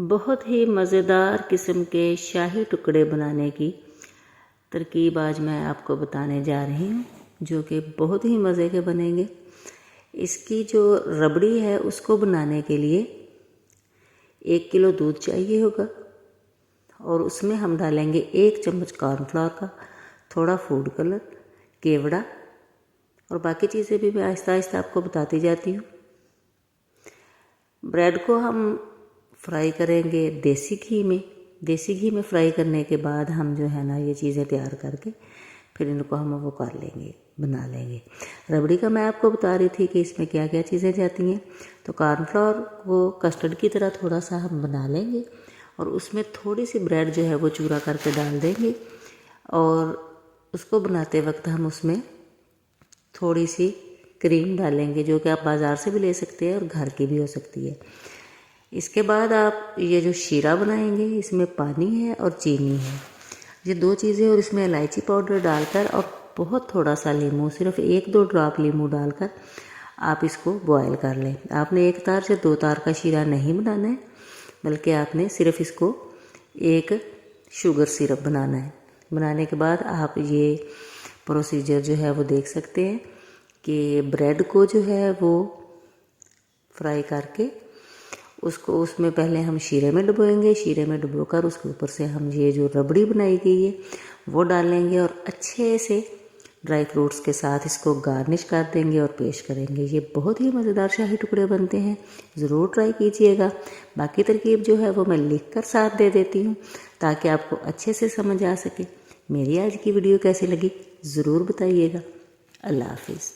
बहुत ही मज़ेदार किस्म के शाही टुकड़े बनाने की तरकीब आज मैं आपको बताने जा रही हूँ, जो कि बहुत ही मज़े के बनेंगे। इसकी जो रबड़ी है उसको बनाने के लिए 1 किलो दूध चाहिए होगा और उसमें हम डालेंगे 1 चम्मच कॉर्नफ्लोर का, थोड़ा फूड कलर, केवड़ा और बाकी चीज़ें भी मैं आहिस्ता आहिस्ता आपको बताती जाती हूँ। ब्रेड को हम फ्राई करेंगे देसी घी में। देसी घी में फ्राई करने के बाद हम जो है ना ये चीज़ें तैयार करके फिर इनको हम वो कर लेंगे, बना लेंगे। रबड़ी का मैं आपको बता रही थी कि इसमें क्या क्या चीज़ें जाती हैं। तो कॉर्नफ्लोर को कस्टर्ड की तरह थोड़ा सा हम बना लेंगे और उसमें थोड़ी सी ब्रेड जो है वो चूरा करके डाल देंगे और उसको बनाते वक्त हम उसमें थोड़ी सी क्रीम डालेंगे, जो कि आप बाज़ार से भी ले सकते हैं और घर की भी हो सकती है। इसके बाद आप ये जो शीरा बनाएंगे इसमें पानी है और चीनी है, ये 2 चीज़ें, और इसमें इलायची पाउडर डालकर और बहुत थोड़ा सा लीमू, सिर्फ 1-2 ड्रॉप लीमू डालकर आप इसको बॉयल कर लें। आपने 1 तार से 2 तार का शीरा नहीं बनाना है, बल्कि आपने सिर्फ इसको एक शुगर सिरप बनाना है। बनाने के बाद आप ये प्रोसीजर जो है वो देख सकते हैं कि ब्रेड को जो है वो फ्राई करके उसको उसमें पहले हम शीरे में डुबोएंगे। शीरे में डुबोकर उसके ऊपर से हम ये जो रबड़ी बनाई गई है वो डालेंगे और अच्छे से ड्राई फ्रूट्स के साथ इसको गार्निश कर देंगे और पेश करेंगे। ये बहुत ही मज़ेदार शाही टुकड़े बनते हैं, ज़रूर ट्राई कीजिएगा। बाकी तरकीब जो है वो मैं लिख कर साथ दे देती हूँ ताकि आपको अच्छे से समझ आ सके। मेरी आज की वीडियो कैसी लगी ज़रूर बताइएगा। अल्लाह हाफिज़।